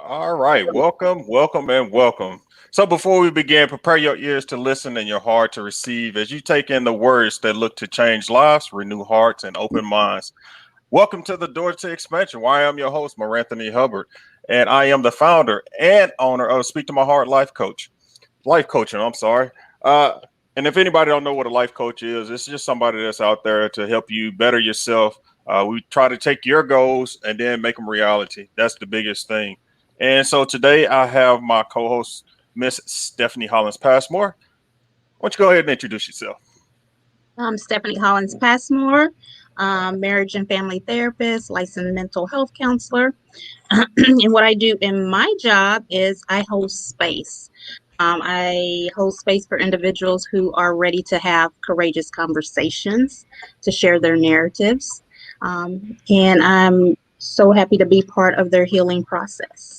All right, welcome, and welcome. So, before we begin, prepare your ears to listen and your heart to receive as you take in the words that look to change lives, renew hearts, and open minds. Welcome to the Door to Expansion, where I am your host, Anthony Hubbard, and I am the founder and owner of Speak to My Heart Life Coaching. I'm sorry. Uh, and if anybody don't know what a life coach is, it's just somebody that's out there to help you better yourself. We try to take your goals and then make them reality. That's the biggest thing. And so today I have my co-host, Miss Stephanie Hollins Passmore. Why don't you go ahead and introduce yourself? I'm Stephanie Hollins Passmore, marriage and family therapist, licensed mental health counselor. And what I do in my job is I host space. I host space for individuals who are ready to have courageous conversations, to share their narratives. And I'm so happy to be part of their healing process.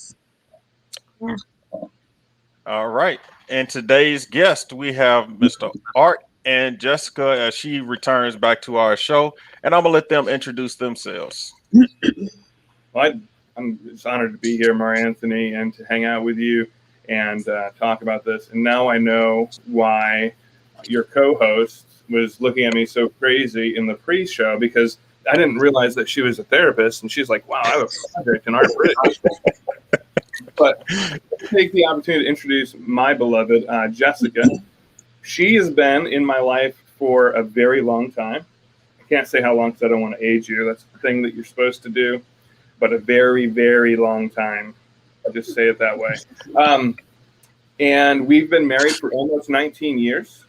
Yeah. All right. And today's guest, we have Mr. Art and Jessica as she returns back to our show. And I'm going to let them introduce themselves. Well, I'm just honored to be here, Anthony, and to hang out with you and talk about this. And now I know why your co-host was looking at me so crazy in the pre-show, because I didn't realize that she was a therapist. And she's like, wow, I have a project in our bridge. But take the opportunity to introduce my beloved Jessica. She has been in my life for a very long time. I can't say how long because I don't want to age you. That's the thing that you're supposed to do. But a very, very long time. I'll just say it that way. And we've been married for almost 19 years,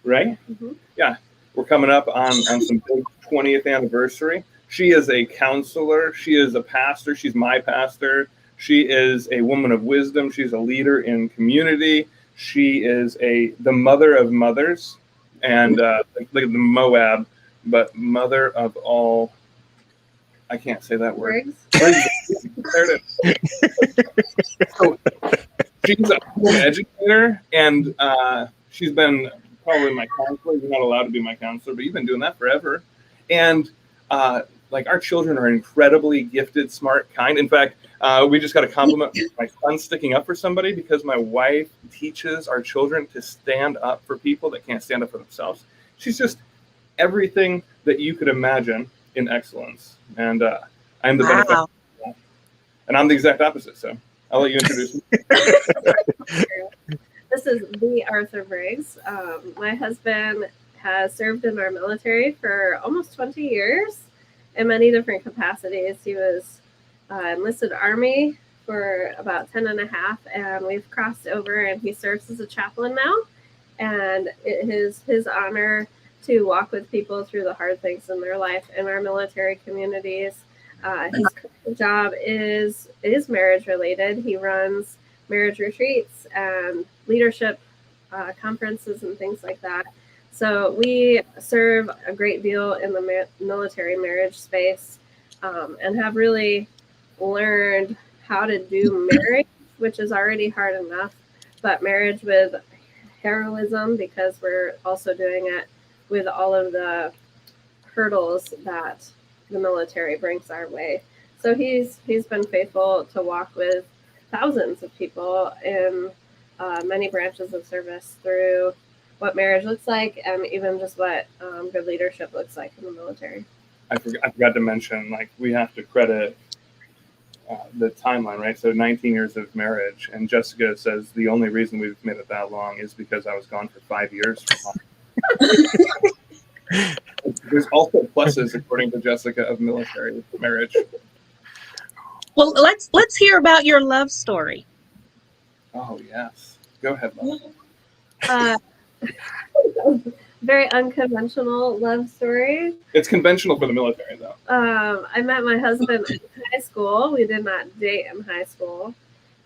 right? Mm-hmm. Yeah. We're coming up on some big 20th anniversary. She is a counselor. She is a pastor. She's my pastor. She is a woman of wisdom. She's a leader in community. She is the mother of mothers, and like the Moab, but mother of all. I can't say that word. There it is. So she's a home educator, and she's been probably my counselor. You're not allowed to be my counselor, but you've been doing that forever. And like our children are incredibly gifted, smart, kind. In fact, we just got a compliment from my son sticking up for somebody because my wife teaches our children to stand up for people that can't stand up for themselves. She's just everything that you could imagine in excellence. And I'm the benefit. And I'm the exact opposite. So I'll let you introduce me. This is the Arthur Briggs. My husband has served in our military for almost 20 years in many different capacities. He was enlisted Army for about 10 and a half, and we've crossed over, and he serves as a chaplain now. And it is his honor to walk with people through the hard things in their life in our military communities. His job is marriage related. He runs marriage retreats and leadership conferences and things like that. So we serve a great deal in the military marriage space, and have really learned how to do marriage, which is already hard enough, but marriage with heroism, because we're also doing it with all of the hurdles that the military brings our way. So he's been faithful to walk with thousands of people in many branches of service through what marriage looks like, and even just what good leadership looks like in the military. I forgot to mention, like, we have to credit the timeline, right? So 19 years of marriage, and Jessica says the only reason we've made it that long is because I was gone for 5 years. There's also pluses, according to Jessica, of military marriage. Well, let's hear about your love story. Oh yes, go ahead, love. Very unconventional love story. It's conventional for the military, though. I met my husband in high school. We did not date in high school.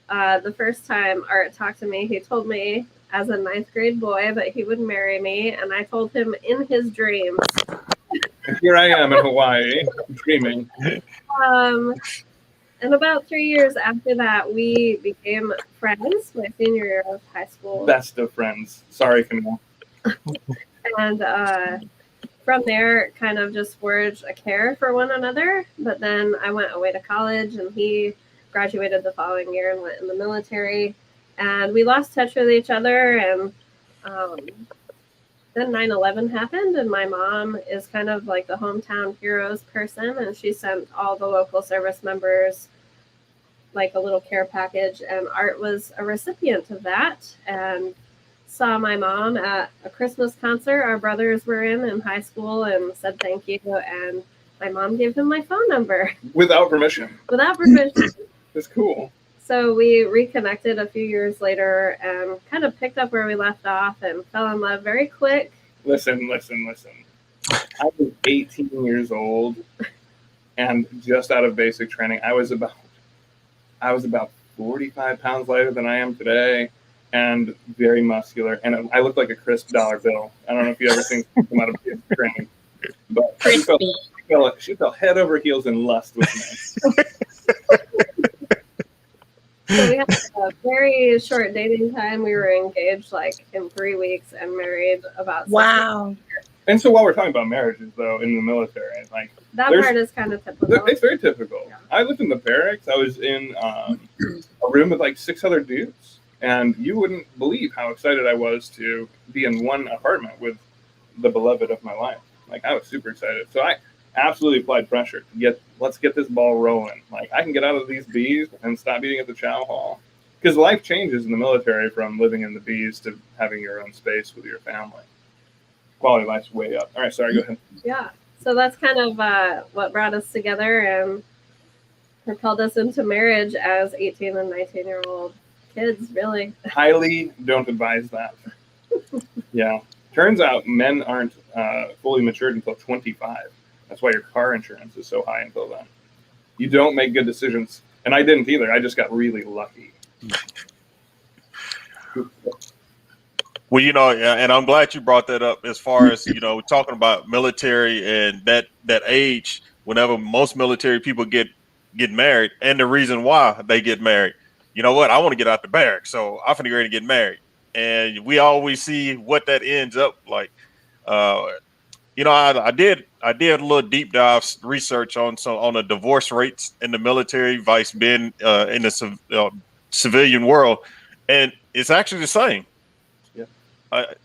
The first time Art talked to me, he told me as a 9th grade boy that he would marry me, and I told him in his dreams. And here I am in Hawaii, dreaming. And about 3 years after that, we became friends, my senior year of high school. Best of friends. Sorry, Camille. And from there, kind of just forged a care for one another. But then I went away to college, and he graduated the following year and went in the military. And we lost touch with each other. And then 9/11 happened, and my mom is kind of like the hometown heroes person, and she sent all the local service members like a little care package, and Art was a recipient of that and saw my mom at a Christmas concert our brothers were in high school and said thank you, and my mom gave him my phone number. Without permission. Without permission. That's cool. So we reconnected a few years later and kind of picked up where we left off and fell in love very quick. Listen. I was 18 years old and just out of basic training. I was about 45 pounds lighter than I am today and very muscular. And I looked like a crisp dollar bill. I don't know if you ever seen come out of basic training. But she fell head over heels in lust with me. So we had a very short dating time. We were engaged like in 3 weeks and married about 6 Wow. And so while we're talking about marriages, though, in the military, like that part is kind of typical. It's very typical. Yeah. I lived in the barracks. I was in a room with like 6 other dudes, and you wouldn't believe how excited I was to be in one apartment with the beloved of my life. Like I was super excited. So I absolutely applied pressure to let's get this ball rolling. Like I can get out of these bees and stop eating at the chow hall, because life changes in the military from living in the bees to having your own space with your family. Quality of life's way up. All right, sorry, go ahead. Yeah, so that's kind of what brought us together and propelled us into marriage as 18 and 19-year-old kids, really. Highly don't advise that. Yeah. Turns out men aren't fully matured until 25. That's why your car insurance is so high until then. You don't make good decisions. And I didn't either. I just got really lucky. Well, and I'm glad you brought that up as far as, talking about military and that age, whenever most military people get married, and the reason why they get married. You know what? I want to get out the barracks, so I'm finna get ready to get married. And we always see what that ends up like. I did a little deep dive research on the divorce rates in the military versus being in the civilian world, and it's actually the same.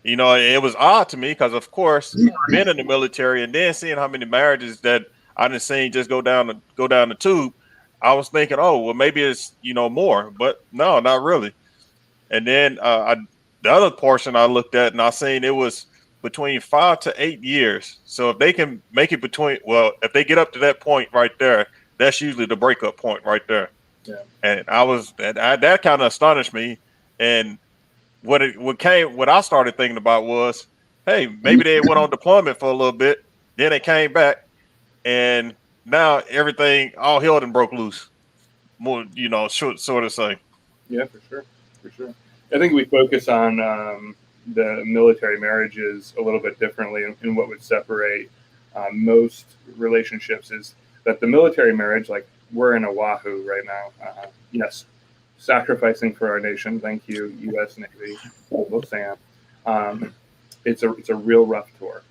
It was odd to me because, of course, being in the military and then seeing how many marriages that I didn't see just go down the tube, I was thinking, oh, well, maybe it's more, but no, not really. And then the other portion I looked at and I seen it was between 5 to 8 years. So if they can make it if they get up to that point right there, that's usually the breakup point right there. Yeah. And that kind of astonished me. And what I started thinking about was, hey, maybe they went on deployment for a little bit, then they came back, and now everything all hell and broke loose. More, sort of say. Yeah, for sure. I think we focus on the military marriages a little bit differently, and what would separate most relationships is that the military marriage, like we're in Oahu right now. Yes. Sacrificing for our nation. Thank you, U.S. Navy. Sam. It's a real rough tour.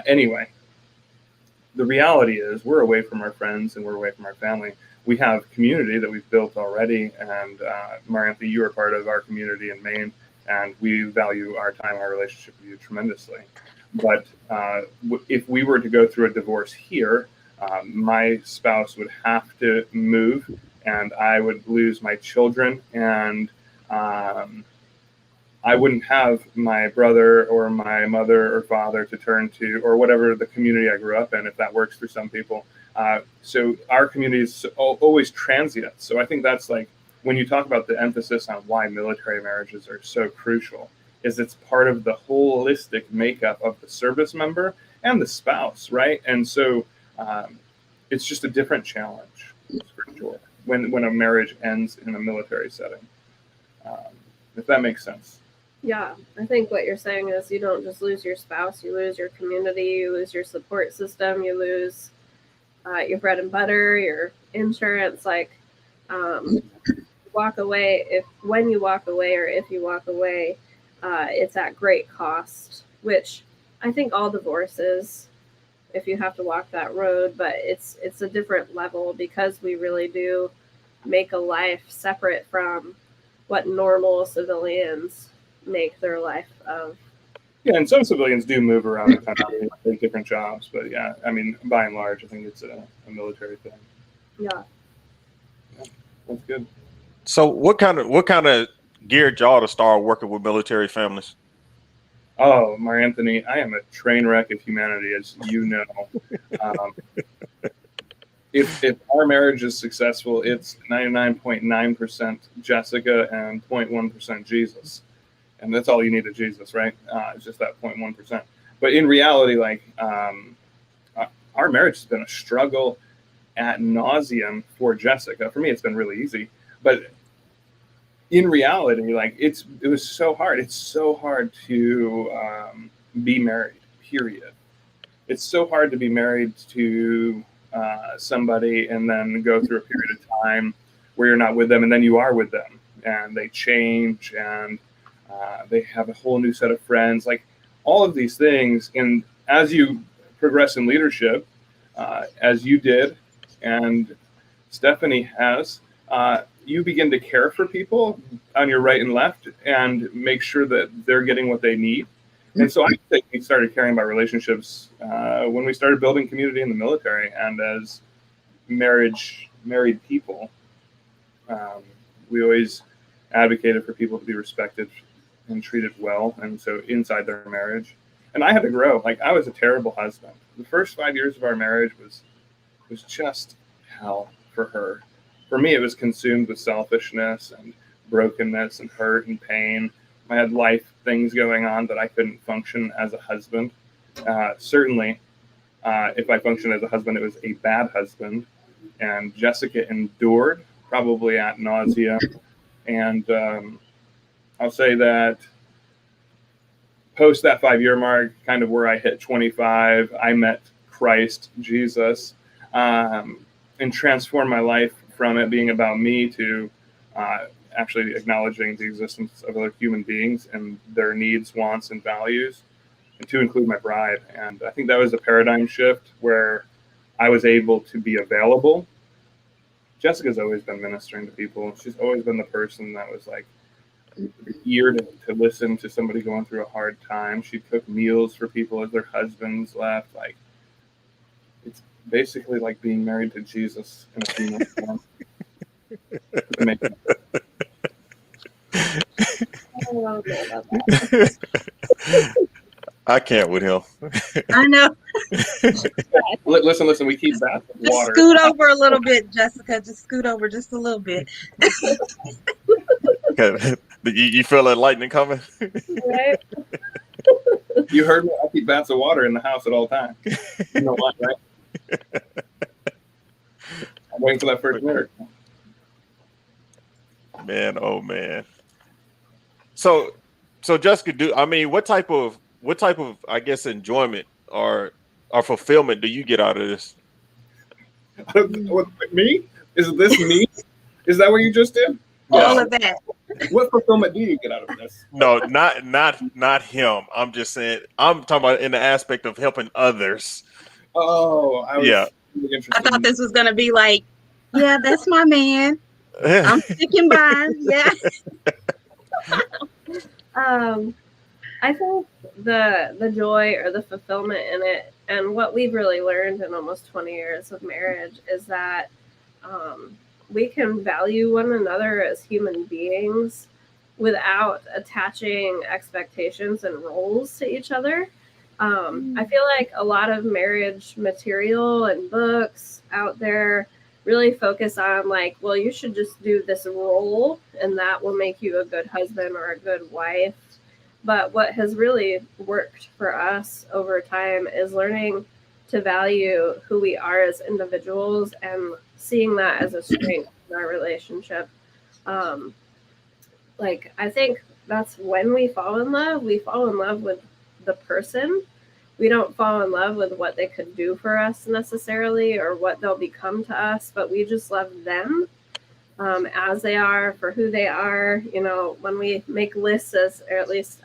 Anyway, the reality is we're away from our friends and we're away from our family. We have community that we've built already, and Mariantha, you are part of our community in Maine, and we value our time, our relationship with you tremendously. But if we were to go through a divorce here, my spouse would have to move, and I would lose my children, and I wouldn't have my brother or my mother or father to turn to, or whatever the community I grew up in, if that works for some people. So our community is always transient. So I think that's like, when you talk about the emphasis on why military marriages are so crucial, is it's part of the holistic makeup of the service member and the spouse, right? And so it's just a different challenge, for sure, when a marriage ends in a military setting, if that makes sense. Yeah, I think what you're saying is you don't just lose your spouse, you lose your community, you lose your support system, you lose your bread and butter, your insurance. Like, walk away. When you walk away, or if you walk away, it's at great cost, which I think all divorces, if you have to walk that road, but it's a different level, because we really do make a life separate from what normal civilians make their life of. Yeah, and some civilians do move around the country, take different jobs, but yeah, I mean, by and large, I think it's a military thing. Yeah. That's good. So what kind of geared y'all to start working with military families? Oh, Mar Anthony, I am a train wreck of humanity, as you know. If our marriage is successful, it's 99.9% Jessica and 0.1% Jesus. And that's all you need of Jesus, right? It's just that 0.1%. But in reality, like, our marriage has been a struggle ad nauseum for Jessica. For me, it's been really easy. But in reality, like, it was so hard. It's so hard to be married, period. It's so hard to be married to somebody and then go through a period of time where you're not with them and then you are with them. And they change and they have a whole new set of friends, like all of these things. And as you progress in leadership, as you did, and Stephanie has, you begin to care for people on your right and left and make sure that they're getting what they need. And so I think we started caring about relationships when we started building community in the military, and as married people, we always advocated for people to be respected and treated well, and so inside their marriage. And I had to grow. Like, I was a terrible husband. The first 5 years of our marriage was just hell for her. For me, it was consumed with selfishness and brokenness and hurt and pain. I had life things going on that I couldn't function as a husband. Certainly, if I functioned as a husband, it was a bad husband. And Jessica endured, probably ad nauseum. And I'll say that post that 5-year mark, kind of where I hit 25, I met Christ, Jesus, and transformed my life from it being about me to actually acknowledging the existence of other human beings and their needs, wants, and values, and to include my bride. And I think that was a paradigm shift where I was able to be available. Jessica's always been ministering to people. She's always been the person that was like ear to listen to somebody going through a hard time. She'd cook meals for people as their husbands left. Like, it's basically like being married to Jesus in a female form. I can't with him. I know. Listen, we keep that Just water. scoot over a little bit, Jessica. Just scoot over just a little bit. Okay. You feel that lightning coming? Right? You heard me. I keep vats of water in the house at all times. You know what, right? I'm waiting for that first miracle. Man, oh man. So Jessica, what type of I guess enjoyment or fulfillment do you get out of this? Me? Is this me? Is that what you just did? All of that. What fulfillment do you get out of this? No, not him. I'm just saying. I'm talking about in the aspect of helping others. Oh, I was really interested. I thought this was gonna be like, yeah, that's my man. I'm sticking by. Yeah. I think the joy or the fulfillment in it, and what we've really learned in almost 20 years of marriage, is that we can value one another as human beings without attaching expectations and roles to each other. I feel like a lot of marriage material and books out there really focus on like, well, you should just do this role and that will make you a good husband or a good wife. But what has really worked for us over time is learning to value who we are as individuals and seeing that as a strength in our relationship. Like, I think that's when we fall in love. We fall in love with the person. We don't fall in love with what they could do for us necessarily or what they'll become to us, but we just love them as they are, for who they are. You know, when we make lists, or at least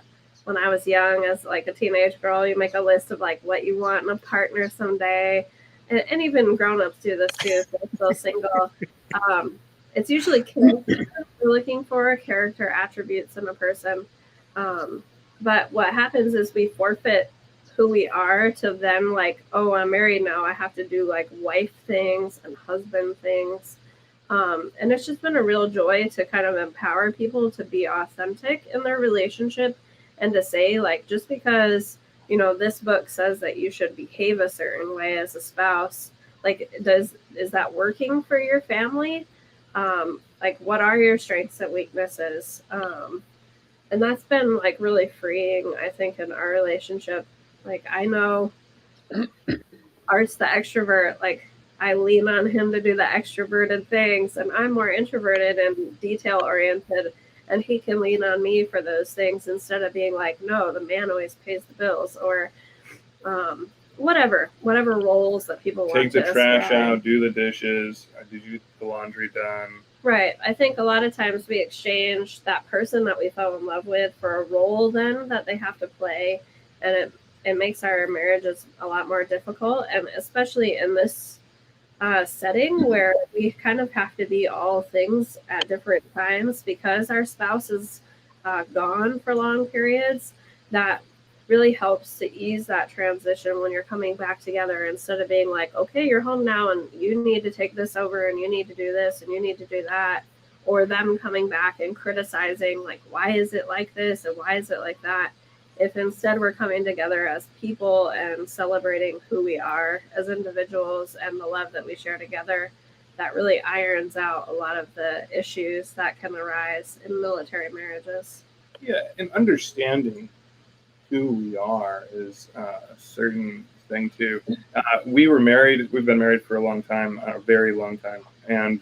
when I was young, as like a teenage girl, you make a list of like what you want in a partner someday. And even grown-ups do this too, if they're still single. it's usually character we're looking for, character attributes in a person. But what happens is we forfeit who we are to then, like, oh, I'm married now, I have to do like wife things and husband things. And it's just been a real joy to kind of empower people to be authentic in their relationship and to say, like, just because, you know, this book says that you should behave a certain way as a spouse, like, is that working for your family? Like, what are your strengths and weaknesses? And that's been like really freeing, I think, in our relationship. Like, I know Art's the extrovert, like I lean on him to do the extroverted things, and I'm more introverted and detail oriented, and he can lean on me for those things instead of being like, no, the man always pays the bills, or whatever roles that people Take want the to trash ascribe. out, do the dishes. Did you get the laundry done? Right. I think a lot of times we exchange that person that we fell in love with for a role then that they have to play, and it makes our marriages a lot more difficult, and especially in this setting where we kind of have to be all things at different times because our spouse is gone for long periods. That really helps to ease that transition when you're coming back together, instead of being like, okay, you're home now and you need to take this over and you need to do this and you need to do that, or them coming back and criticizing, like, why is it like this and why is it like that. If instead we're coming together as people and celebrating who we are as individuals and the love that we share together, that really irons out a lot of the issues that can arise in military marriages. Yeah, and understanding who we are is a certain thing too. We were married. We've been married for a long time, a very long time, and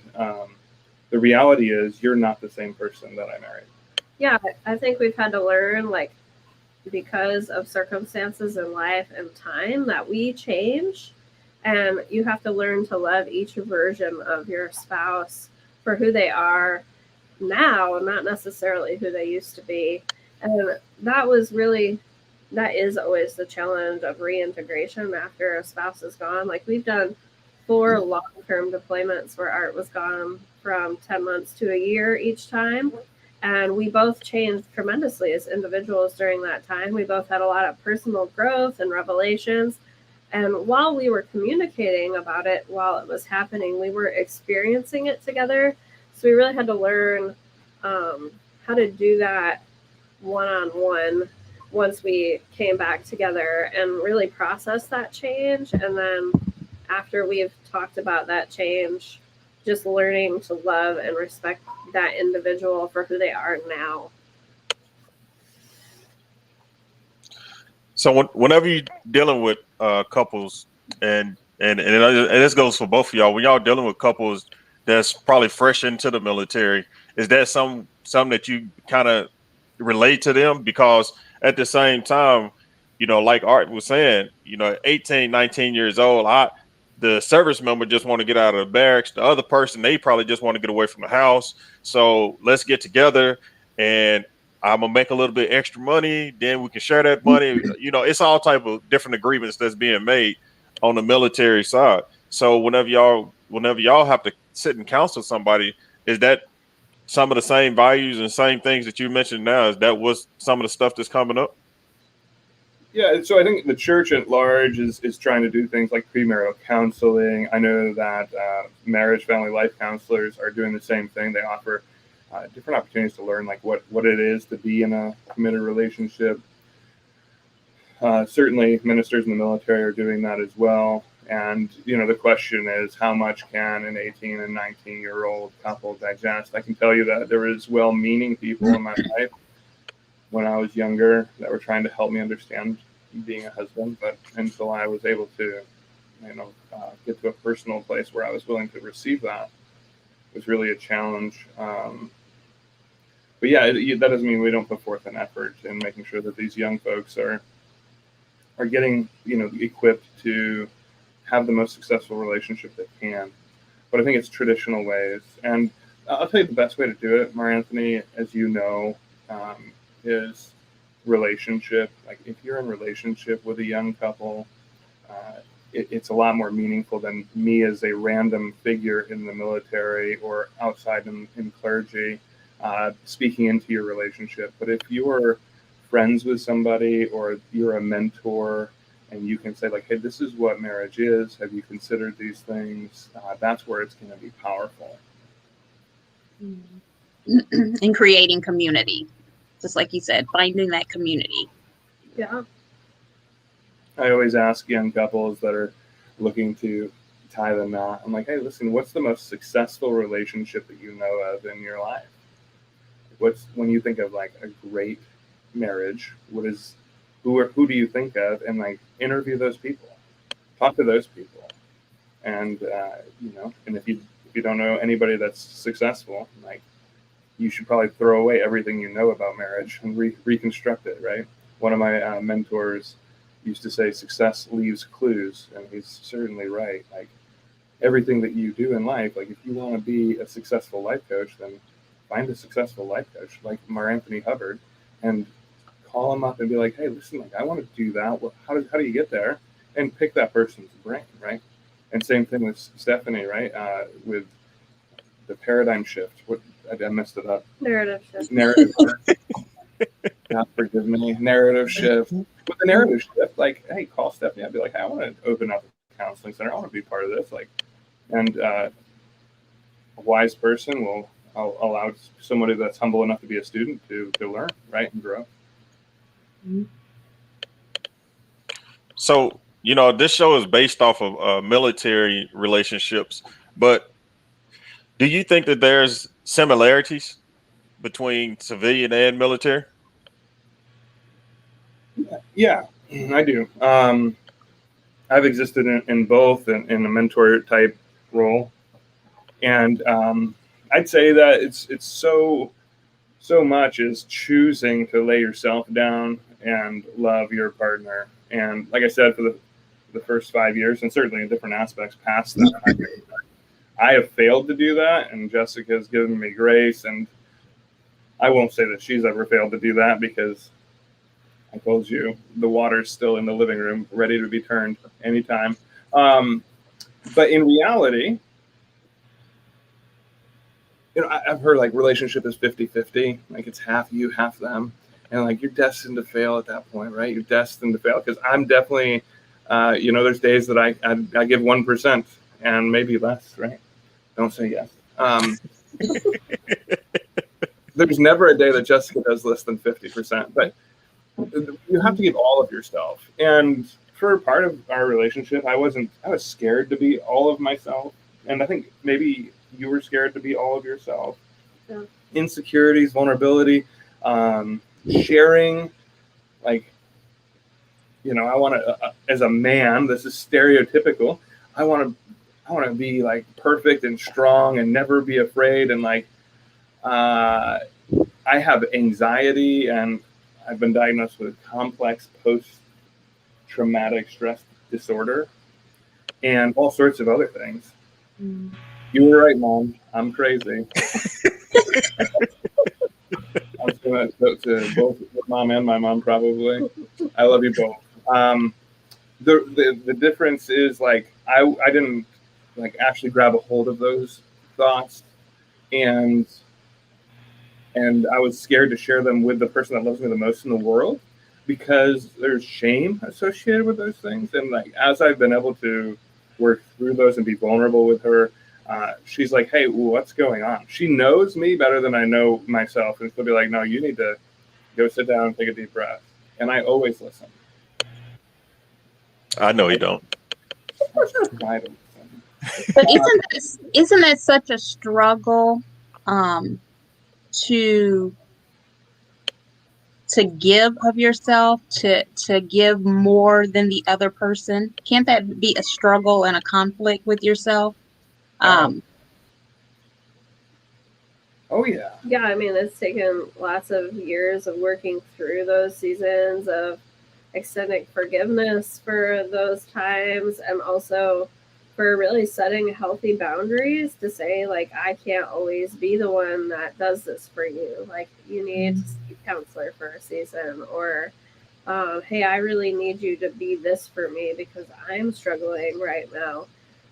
the reality is, you're not the same person that I married. Yeah, I think we've had to learn, like, because of circumstances in life and time, that we change, and you have to learn to love each version of your spouse for who they are now, not necessarily who they used to be. And that is always the challenge of reintegration after a spouse is gone. Like, we've done 4 long-term deployments where Art was gone from 10 months to a year each time. And we both changed tremendously as individuals during that time. We both had a lot of personal growth and revelations. And while we were communicating about it, while it was happening, we were experiencing it together. So we really had to learn how to do that one-on-one once we came back together and really process that change. And then after we've talked about that change, just learning to love and respect that individual for who they are now. So whenever you're dealing with couples, and this goes for both of y'all, when y'all dealing with couples that's probably fresh into the military, is that something that you kind of relate to them? Because at the same time, you know, like Art was saying, you know, 18, 19 years old, the service member just want to get out of the barracks. The other person, they probably just want to get away from the house. So let's get together and I'm gonna make a little bit extra money. Then we can share that money. You know, it's all type of different agreements that's being made on the military side. So whenever y'all have to sit and counsel somebody, is that some of the same values and same things that you mentioned now? Is that was some of the stuff that's coming up? Yeah, so I think the church at large is trying to do things like premarital counseling. I know that marriage, family, life counselors are doing the same thing. They offer different opportunities to learn like what it is to be in a committed relationship. Certainly, ministers in the military are doing that as well. And you know, the question is, how much can an 18 and 19-year-old couple digest? I can tell you that there was well-meaning people in my life when I was younger that were trying to help me understand being a husband, but until I was able to, you know, get to a personal place where I was willing to receive that, it was really a challenge. But yeah, that doesn't mean we don't put forth an effort in making sure that these young folks are getting, you know, equipped to have the most successful relationship they can. But I think it's traditional ways, and I'll tell you the best way to do it, Mar Anthony, as you know, is relationship. Like, if you're in relationship with a young couple, it's a lot more meaningful than me as a random figure in the military or outside in clergy speaking into your relationship. But if you're friends with somebody or you're a mentor and you can say like, hey, this is what marriage is. Have you considered these things? That's where it's going to be powerful. In creating community, just like you said, finding that community. Yeah. I always ask young couples that are looking to tie the knot, I'm like, hey, listen, what's the most successful relationship that you know of in your life? When you think of like a great marriage, who do you think of? And like interview those people, talk to those people. And and if you don't know anybody that's successful, like you should probably throw away everything you know about marriage and reconstruct it, right? One of my mentors used to say success leaves clues, and he's certainly right. Like everything that you do in life, like if you want to be a successful life coach, then find a successful life coach like Mar Anthony Hubbard and call him up and be like, hey, listen, like I want to do that. Well, how do you get there? And pick that person's brain, right? And same thing with Stephanie, right? With the paradigm shift. I messed it up. Narrative shift. Narrative shift. God forgive me. Narrative shift. With the narrative shift, like, hey, call Stephanie. I'd be like, hey, I want to open up a counseling center. I want to be part of this. Like, and a wise person will allow somebody that's humble enough to be a student to learn, right, and grow. So, this show is based off of military relationships, but do you think that there's similarities between civilian and military? Yeah, I do. I've existed in both in a mentor type role, and I'd say that it's so much is choosing to lay yourself down and love your partner. And like I said, for the first 5 years, and certainly in different aspects past that, I have failed to do that, and Jessica has given me grace. And I won't say that she's ever failed to do that, because I told you the water's still in the living room, ready to be turned anytime. But in reality, I've heard like relationship is 50-50, like it's half you, half them. And like you're destined to fail at that point, right? You're destined to fail, because I'm definitely, there's days that I give 1% and maybe less, right? Don't say yes. There's never a day that Jessica does less than 50%, but you have to give all of yourself. And for part of our relationship, I was scared to be all of myself. And I think maybe you were scared to be all of yourself. Yeah. Insecurities, vulnerability, sharing, like, I want to, as a man, this is stereotypical. I want to be like perfect and strong and never be afraid. And like, I have anxiety, and I've been diagnosed with complex post-traumatic stress disorder and all sorts of other things. Mm. You were right, Mom. I'm crazy. I was going to talk to both Mom and my mom, probably. I love you both. The difference is, like, I didn't like actually grab a hold of those thoughts, and I was scared to share them with the person that loves me the most in the world, because there's shame associated with those things. And like, as I've been able to work through those and be vulnerable with her, she's like, hey, what's going on? She knows me better than I know myself. And she'll be like, no, you need to go sit down and take a deep breath. And I always listen. I know you don't. But isn't that such a struggle to give of yourself, to give more than the other person? Can't that be a struggle and a conflict with yourself? Oh yeah. Yeah, I mean, it's taken lots of years of working through those seasons of extending forgiveness for those times, and also for really setting healthy boundaries to say, like, I can't always be the one that does this for you. Like, you need to seek a counselor for a season, or Hey, I really need you to be this for me because I'm struggling right now.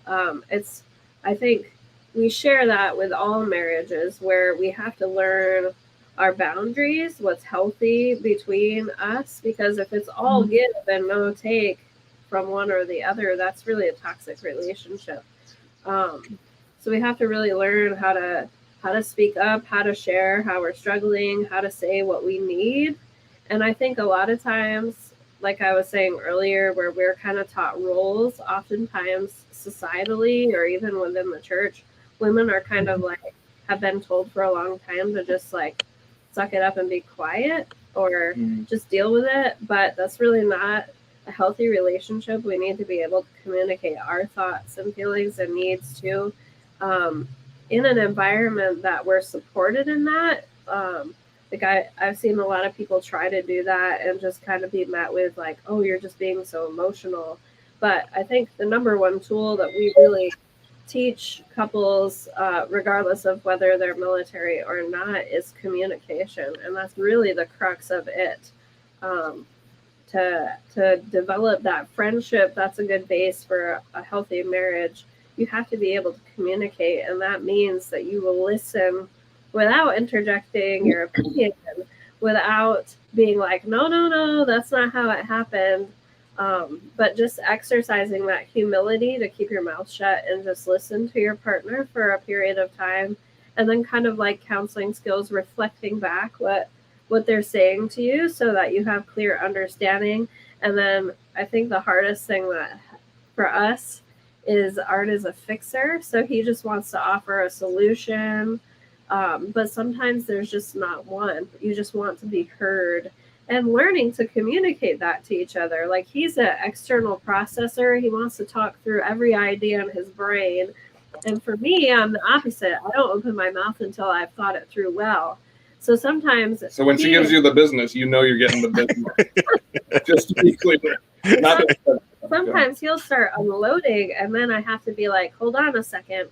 I think we share that with all marriages where we have to learn our boundaries, what's healthy between us, because if it's all give and no take from one or the other, that's really a toxic relationship. So we have to really learn how to speak up, how to share, how we're struggling, how to say what we need. And I think a lot of times, like I was saying earlier, where we're kind of taught roles, oftentimes societally or even within the church, women are kind of like have been told for a long time to just like suck it up and be quiet or just deal with it. But that's really not a healthy relationship. We need to be able to communicate our thoughts and feelings and needs too, in an environment that we're supported in that. Like I've seen a lot of people try to do that and just kind of be met with like, oh, you're just being so emotional. But I think the number one tool that we really teach couples, regardless of whether they're military or not, is communication. And that's really the crux of it. To develop that friendship, that's a good base for a healthy marriage. You have to be able to communicate, and that means that you will listen without interjecting your opinion, without being like, no, that's not how it happened. But just exercising that humility to keep your mouth shut and just listen to your partner for a period of time. And then kind of like counseling skills, reflecting back what they're saying to you so that you have clear understanding. And then I think the hardest thing that for us is Art is a fixer. So he just wants to offer a solution. But sometimes there's just not one. You just want to be heard and learning to communicate that to each other. Like he's an external processor. He wants to talk through every idea in his brain. And for me, I'm the opposite. I don't open my mouth until I've thought it through well. So sometimes. So when she gives you the business, you know you're getting the business. Just to be clear. Sometimes he'll start unloading, and then I have to be like, hold on a second.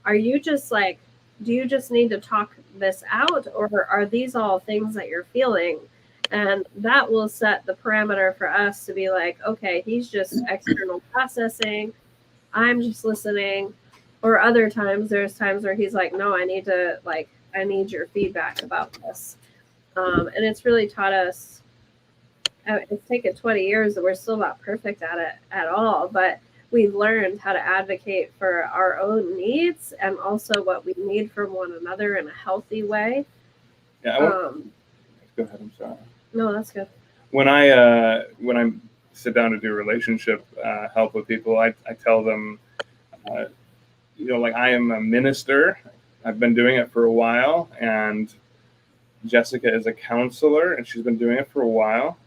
Are you just like, do you just need to talk this out, or are these all things that you're feeling? And that will set the parameter for us to be like, okay, he's just external processing. I'm just listening. Or other times, there's times where he's like, no, I need your feedback about this. And it's really taught us, it's taken 20 years and we're still not perfect at it at all, but we've learned how to advocate for our own needs and also what we need from one another in a healthy way. Yeah. Go ahead. I'm sorry. No, that's good. When I sit down to do relationship help with people, I tell them, like I am a minister. I've been doing it for a while, and Jessica is a counselor, and she's been doing it for a while.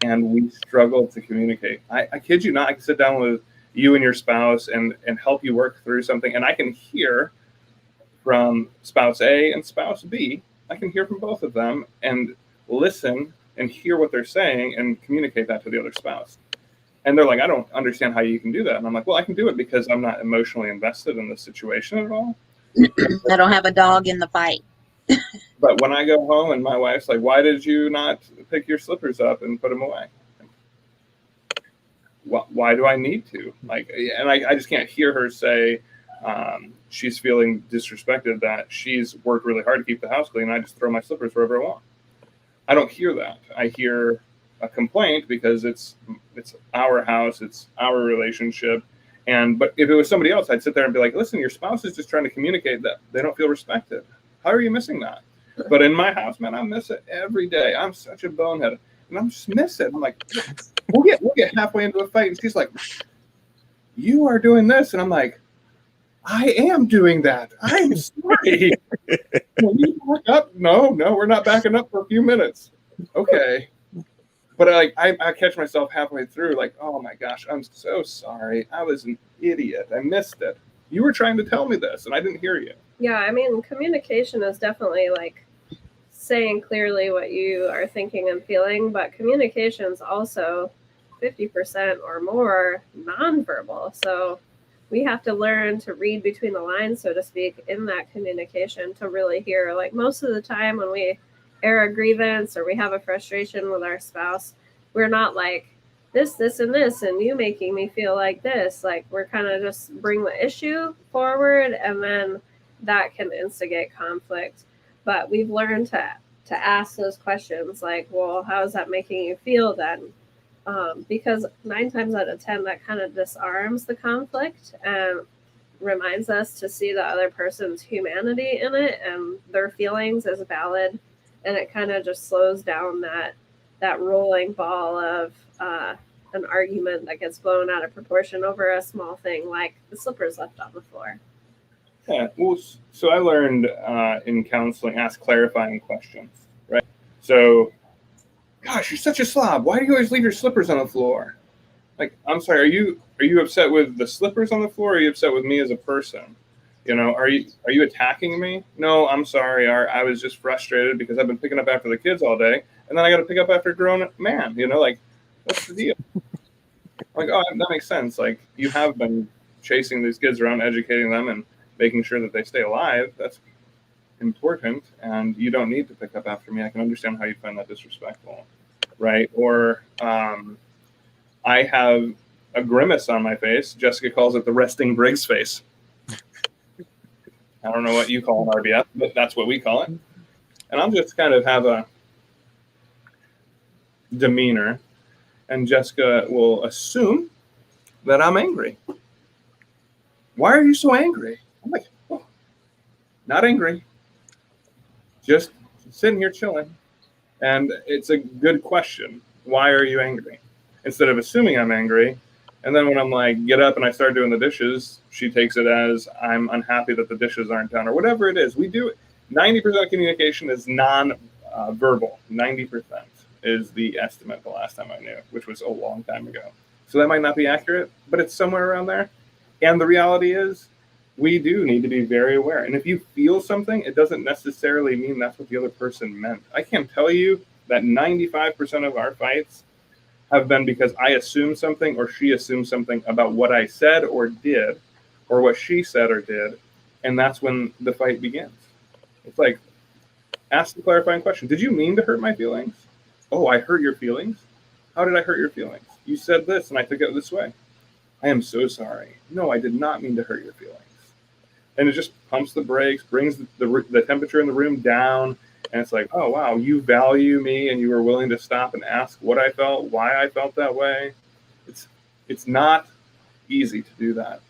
And we struggle to communicate. I kid you not, I can sit down with you and your spouse and help you work through something. And I can hear from spouse A and spouse B. I can hear from both of them and listen and hear what they're saying and communicate that to the other spouse. And they're like, I don't understand how you can do that. And I'm like, well, I can do it because I'm not emotionally invested in the situation at all. I don't have a dog in the fight. But when I go home and my wife's like, why did you not pick your slippers up and put them away? Why do I need to? And I just can't hear her say she's feeling disrespected that she's worked really hard to keep the house clean. I just throw my slippers wherever I want. I don't hear that. I hear a complaint because it's our house, it's our relationship. But if it was somebody else, I'd sit there and be like, listen, your spouse is just trying to communicate that they don't feel respected. How are you missing that? But in my house, man, I miss it every day. I'm such a bonehead, and I'm just miss it. I'm like, we'll get halfway into a fight, and she's like, you are doing this, and I'm like, I am doing that. I'm sorry. Will you back up? No, we're not backing up for a few minutes. Okay. But I catch myself halfway through, like, oh my gosh, I'm so sorry. I was an idiot. I missed it. You were trying to tell me this, and I didn't hear you. Yeah, I mean, communication is definitely like saying clearly what you are thinking and feeling, but communication is also 50% or more nonverbal. So we have to learn to read between the lines, so to speak, in that communication to really hear. Like most of the time when we air a grievance or we have a frustration with our spouse, we're not like this, and this, and you making me feel like this. Like, we're kind of just bring the issue forward, and then that can instigate conflict. But we've learned to ask those questions like, well, how is that making you feel then? Because 9 times out of 10, that kind of disarms the conflict and reminds us to see the other person's humanity in it and their feelings as valid. And it kind of just slows down that rolling ball of an argument that gets blown out of proportion over a small thing like the slippers left on the floor. Yeah, well, so I learned in counseling, ask clarifying questions, right? So, gosh, you're such a slob. Why do you always leave your slippers on the floor? Like, I'm sorry, are you upset with the slippers on the floor, or are you upset with me as a person? You know, are you attacking me? No, I'm sorry. I was just frustrated because I've been picking up after the kids all day, and then I got to pick up after a grown man. You know, like, what's the deal? Like, oh, that makes sense. Like, you have been chasing these kids around, educating them, and making sure that they stay alive. That's important, and you don't need to pick up after me. I can understand how you find that disrespectful, right? Or I have a grimace on my face. Jessica calls it the resting Briggs face. I don't know what you call an RBF, but that's what we call it. And I'll just kind of have a demeanor, and Jessica will assume that I'm angry. Why are you so angry? I'm like, oh, not angry. Just sitting here chilling. And it's a good question. Why are you angry? Instead of assuming I'm angry. And then when I'm like, get up and I start doing the dishes, she takes it as I'm unhappy that the dishes aren't done or whatever it is. We do it. 90% of communication is non-verbal. 90% is the estimate the last time I knew, which was a long time ago. So that might not be accurate, but it's somewhere around there. And the reality is, we do need to be very aware. And if you feel something, it doesn't necessarily mean that's what the other person meant. I can tell you that 95% of our fights have been because I assumed something or she assumed something about what I said or did, or what she said or did. And that's when the fight begins. It's like, ask the clarifying question. Did you mean to hurt my feelings? Oh, I hurt your feelings? How did I hurt your feelings? You said this and I took it this way. I am so sorry. No, I did not mean to hurt your feelings. And it just pumps the brakes, brings the temperature in the room down. And it's like, oh, wow, you value me and you were willing to stop and ask what I felt, why I felt that way. It's not easy to do that.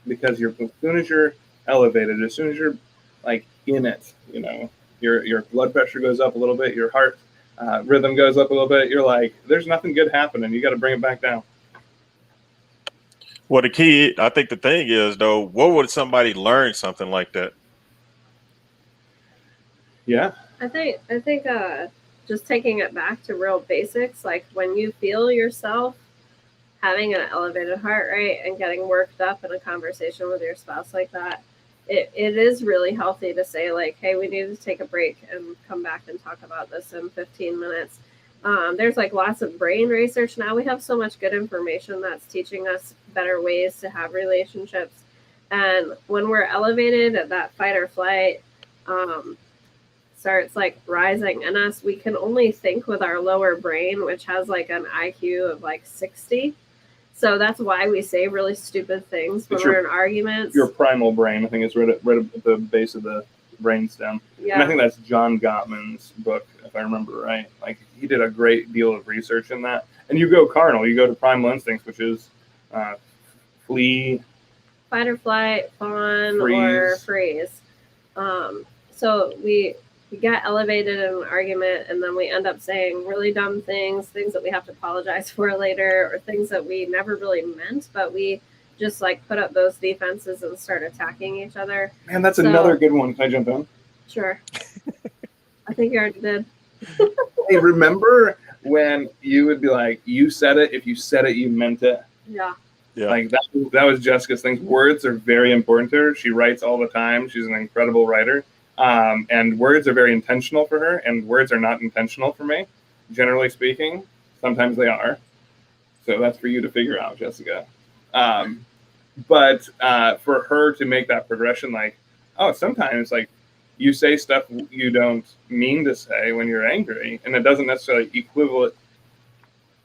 Because as soon as you're elevated, as soon as you're like in it, you know, your blood pressure goes up a little bit, your heart rhythm goes up a little bit, you're like, there's nothing good happening. You got to bring it back down. Well, I think the thing is, though, what would somebody learn something like that? Yeah. I think just taking it back to real basics, like when you feel yourself having an elevated heart rate and getting worked up in a conversation with your spouse like that, it is really healthy to say like, hey, we need to take a break and come back and talk about this in 15 minutes. There's like lots of brain research now. We have so much good information that's teaching us better ways to have relationships. And when we're elevated at that fight or flight, starts like rising in us, we can only think with our lower brain, which has like an IQ of like 60. So that's why we say really stupid things when we're in arguments. Your primal brain, I think it's right at the base of the brainstem. Yeah. And I think that's John Gottman's book, if I remember right. Like, he did a great deal of research in that. And you go carnal, you go to Primal Instincts, which is flee, fight or flight, fawn, or freeze. So we get elevated in an argument, and then we end up saying really dumb things that we have to apologize for later, or things that we never really meant, but we just like put up those defenses and start attacking each other. Man, that's another good one. Can I jump in? Sure. I think you already did. Hey, remember when you would be like, you said it, if you said it, you meant it? Yeah. Yeah. Like that was Jessica's thing. Words are very important to her. She writes all the time. She's an incredible writer. And words are very intentional for her, and words are not intentional for me, generally speaking. Sometimes they are. So that's for you to figure out, Jessica. But for her to make that progression, like, oh, sometimes like you say stuff you don't mean to say when you're angry, and it doesn't necessarily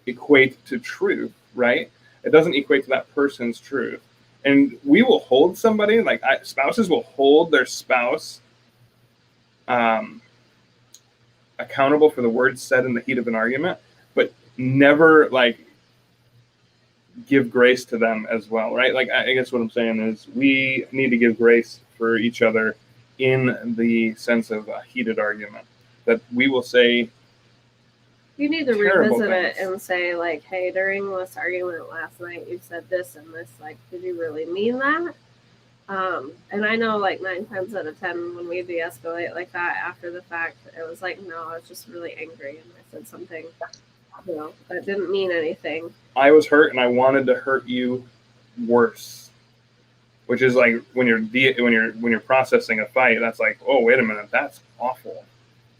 equate to truth, right? It doesn't equate to that person's truth. And we will hold somebody, like spouses will hold their spouse accountable for the words said in the heat of an argument, but never like give grace to them as well, right? Like, I guess what I'm saying is we need to give grace for each other in the sense of a heated argument, that we will say You need to terrible revisit it things. and say, like, hey, during this argument last night, you said this and this. Like, did you really mean that? And I know, like, 9 times out of 10, when we de-escalate like that after the fact, it was like, no, I was just really angry and I said something, you know, that didn't mean anything. I was hurt and I wanted to hurt you worse, which is like when you're processing a fight, that's like, oh, wait a minute, that's awful.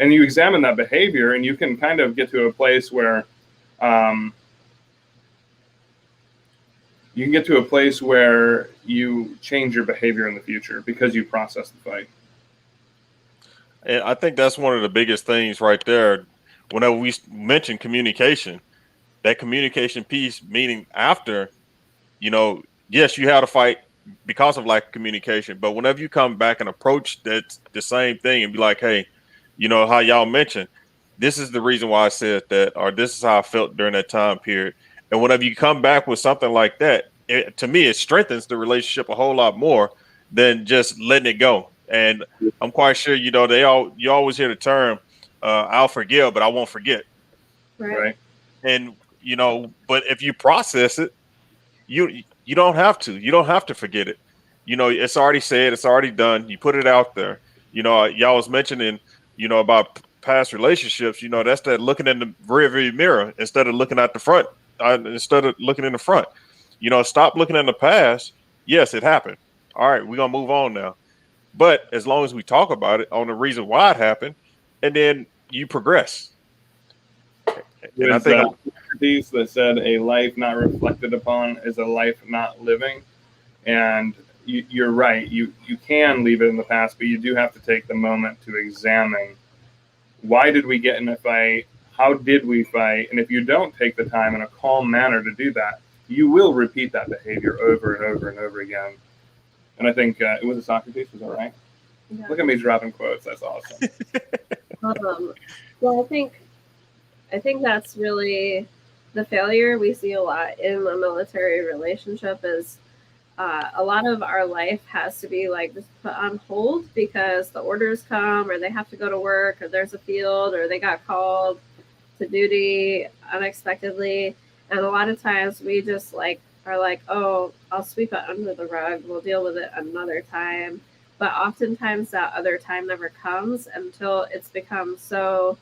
And you examine that behavior and you can kind of get to a place where you change your behavior in the future because you process the fight. And I think that's one of the biggest things right there. Whenever we mention communication, that communication piece, meaning after, yes, you had a fight because of lack of communication, but whenever you come back and approach that the same thing and be like, hey, how y'all mentioned, this is the reason why I said that, or this is how I felt during that time period. And whenever you come back with something like that, to me, it strengthens the relationship a whole lot more than just letting it go. And I'm quite sure, you always hear the term, I'll forgive, but I won't forget. Right. And, but if you process it, you don't have to. You don't have to forget it. It's already said, it's already done. You put it out there. Y'all was mentioning, about past relationships. That's that looking in the rearview mirror instead of looking at the front. Instead of looking in the front, stop looking in the past. Yes, it happened. All right, we're gonna move on now. But as long as we talk about it on the reason why it happened, and then you progress. And I think Socrates that said, "A life not reflected upon is a life not living," and you're right. You can leave it in the past, but you do have to take the moment to examine why did we get in a fight, how did we fight, and if you don't take the time in a calm manner to do that, you will repeat that behavior over and over and over again. And I think it was Socrates. Was that right? Yeah. Look at me dropping quotes. That's awesome. Well, I think that's really the failure we see a lot in a military relationship is a lot of our life has to be like just put on hold because the orders come or they have to go to work or there's a field or they got called to duty unexpectedly. And a lot of times we just are like, oh, I'll sweep it under the rug. We'll deal with it another time. But oftentimes that other time never comes until it's become so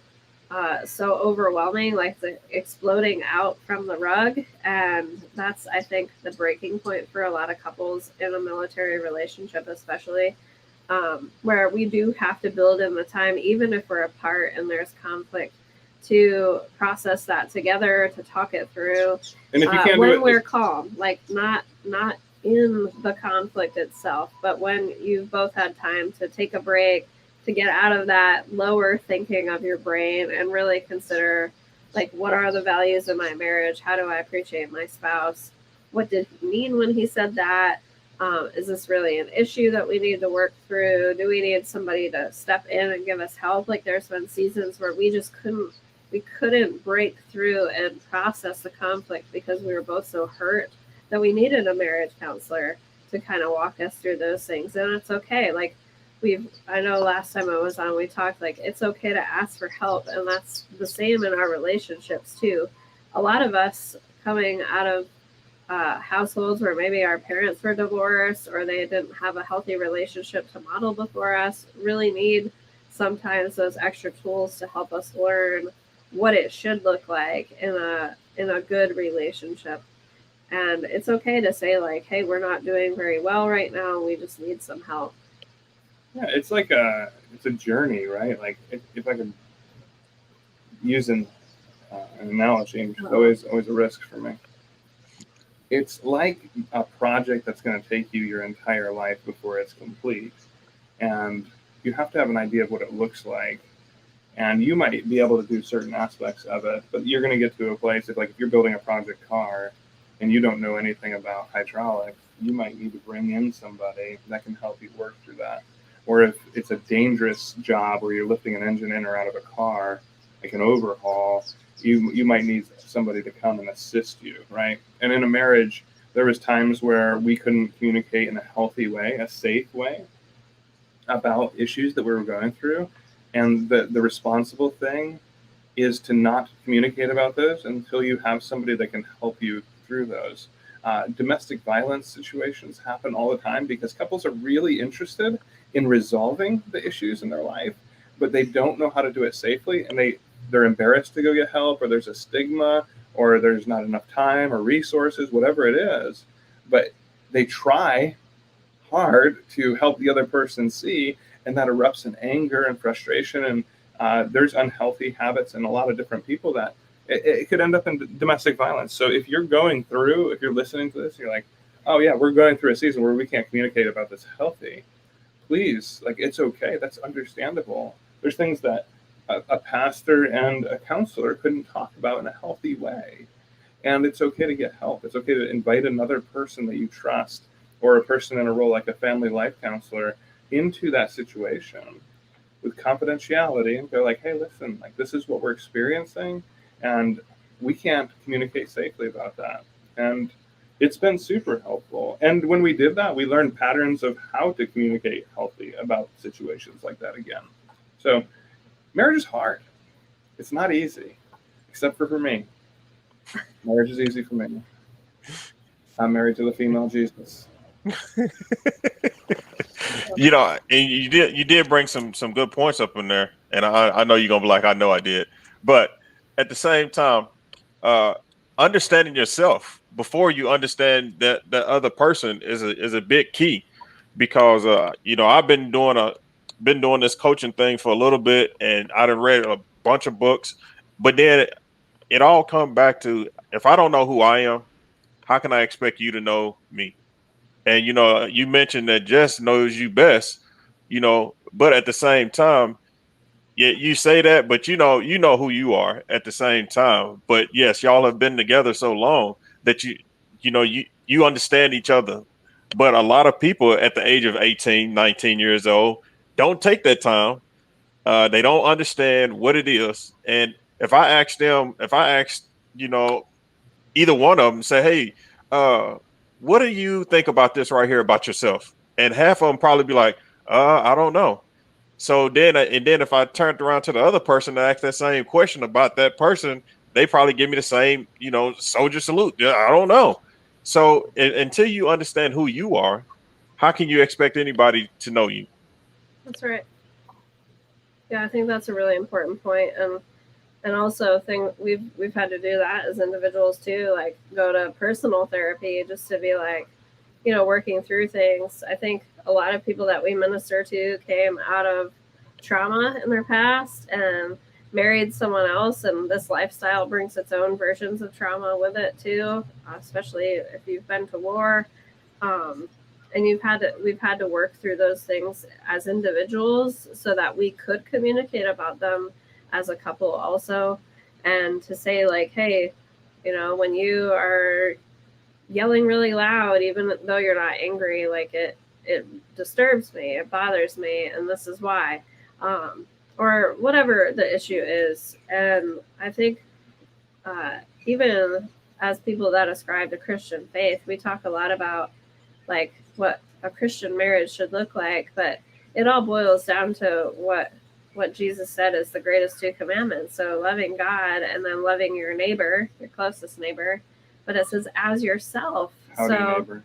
overwhelming, like the exploding out from the rug. And that's, I think, the breaking point for a lot of couples in a military relationship, especially where we do have to build in the time, even if we're apart and there's conflict, to process that together, to talk it through. And if you can't when we're calm, like not in the conflict itself, but when you've both had time to take a break, to get out of that lower thinking of your brain and really consider, like, what are the values of my marriage? How do I appreciate my spouse? What did he mean when he said that? Is this really an issue that we need to work through? Do we need somebody to step in and give us help? Like, there's been seasons where we just couldn't break through and process the conflict because we were both so hurt that we needed a marriage counselor to kind of walk us through those things. And it's okay. Like, I know last time I was on, we talked like it's okay to ask for help. And that's the same in our relationships too. A lot of us coming out of households where maybe our parents were divorced or they didn't have a healthy relationship to model before us really need sometimes those extra tools to help us learn what it should look like in a good relationship. And it's okay to say, like, hey, we're not doing very well right now. We just need some help. Yeah, it's like it's a journey, right? Like if I could use an analogy, which is always a risk for me. It's like a project that's going to take you your entire life before it's complete. And you have to have an idea of what it looks like And you might be able to do certain aspects of it, but you're going to get to a place if you're building a project car and you don't know anything about hydraulics, you might need to bring in somebody that can help you work through that. Or if it's a dangerous job where you're lifting an engine in or out of a car, like an overhaul, you might need somebody to come and assist you, right? And in a marriage, there was times where we couldn't communicate in a healthy way, a safe way about issues that we were going through. And the responsible thing is to not communicate about those until you have somebody that can help you through those. Domestic violence situations happen all the time because couples are really interested in resolving the issues in their life, but they don't know how to do it safely, and they're embarrassed to go get help, or there's a stigma, or there's not enough time or resources, whatever it is. But they try hard to help the other person see, and that erupts in anger and frustration. And there's unhealthy habits in a lot of different people that it could end up in domestic violence. So if you're listening to this, you're like, oh yeah, we're going through a season where we can't communicate about this healthy. Please, it's okay. That's understandable. There's things that a pastor and a counselor couldn't talk about in a healthy way. And it's okay to get help. It's okay to invite another person that you trust, or a person in a role like a family life counselor, into that situation with confidentiality, and go hey, listen, this is what we're experiencing, and we can't communicate safely about that. And it's been super helpful. And when we did that, we learned patterns of how to communicate healthy about situations like that again. So marriage is hard. It's not easy, except for me. Marriage is easy for me. I'm married to the female Jesus. And you did bring some good points up in there, and I know you're gonna be like, I know I did, but at the same time, understanding yourself before you understand that other person is a big key, because I've been doing this coaching thing for a little bit, and I've read a bunch of books, but then it all comes back to, if I don't know who I am, how can I expect you to know me? And you mentioned that Jess knows you best, but at the same time, yeah, you say that, but you know who you are at the same time. But yes, y'all have been together so long that you understand each other. But a lot of people at the age of 18, 19 years old don't take that time. They don't understand what it is. And if I ask, you know, either one of them, say, hey, what do you think about this right here about yourself? And half of them probably be like, I don't know. So then, if I turned around to the other person and asked that same question about that person, they probably give me the same, soldier salute. Yeah, I don't know. So until you understand who you are, how can you expect anybody to know you? That's right. Yeah, I think that's a really important point. And also we've had to do that as individuals too, like go to personal therapy just to be working through things. I think a lot of people that we minister to came out of trauma in their past and married someone else, and this lifestyle brings its own versions of trauma with it too, especially if you've been to war. And we've had to work through those things as individuals so that we could communicate about them as a couple also. And to say hey, when you are yelling really loud, even though you're not angry, it disturbs me, it bothers me, and this is why, or whatever the issue is. And I think even as people that ascribe to Christian faith, we talk a lot about what a Christian marriage should look like, but it all boils down to what Jesus said is the greatest two commandments. So loving God and then loving your neighbor, your closest neighbor. But it says as yourself. Howdy, so neighbor.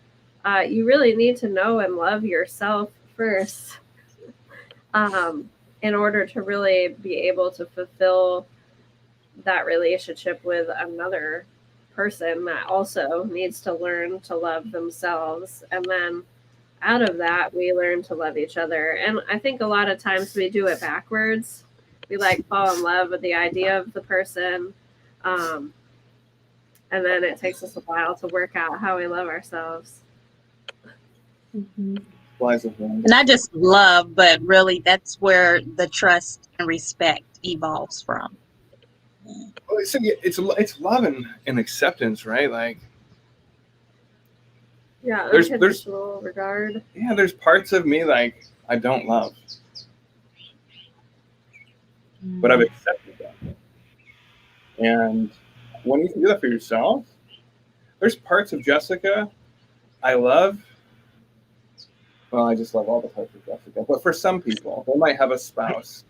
You really need to know and love yourself first in order to really be able to fulfill that relationship with another person that also needs to learn to love themselves. And then out of that, we learn to love each other. And I think a lot of times we do it backwards. We fall in love with the idea of the person. And then it takes us a while to work out how we love ourselves. Mhm. Flies of wind. Not just love, but really that's where the trust and respect evolves from. Well, so it's love and acceptance, right? Like, Yeah, there's unconditional regard. yeah, there's parts of me like I don't love, but I've accepted them. And when you can do that for yourself, there's parts of Jessica I love. Well, I just love all the parts of Jessica. But for some people, they might have a spouse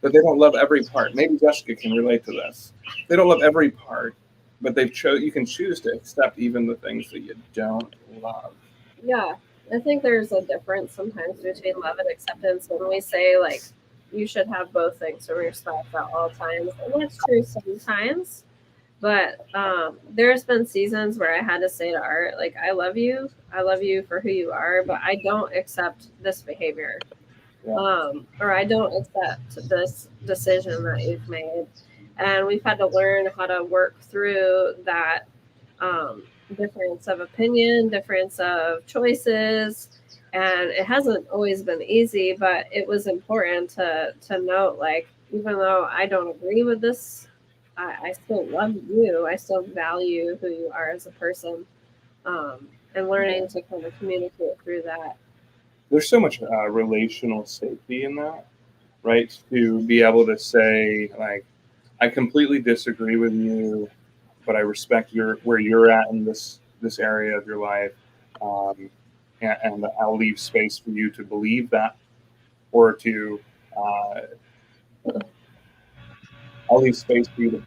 that they don't love every part. Maybe Jessica can relate to this. They don't love every part, but you can choose to accept even the things that you don't love. Yeah, I think there's a difference sometimes between love and acceptance when we say, like, you should have both things from your spouse at all times. And that's true sometimes. But there's been seasons where I had to say to Art, like, I love you for who you are, but I don't accept this behavior. Yeah. Or I don't accept this decision that you've made. And we've had to learn how to work through that difference of opinion, difference of choices. And it hasn't always been easy, but it was important to note, like, even though I don't agree with this, I still love you. I still value who you are as a person. And learning to kind of communicate through that. There's so much relational safety in that, right? To be able to say, like, I completely disagree with you, but I respect where you're at in this area of your life, and I'll leave space for you to believe that, or to I'll leave space for you to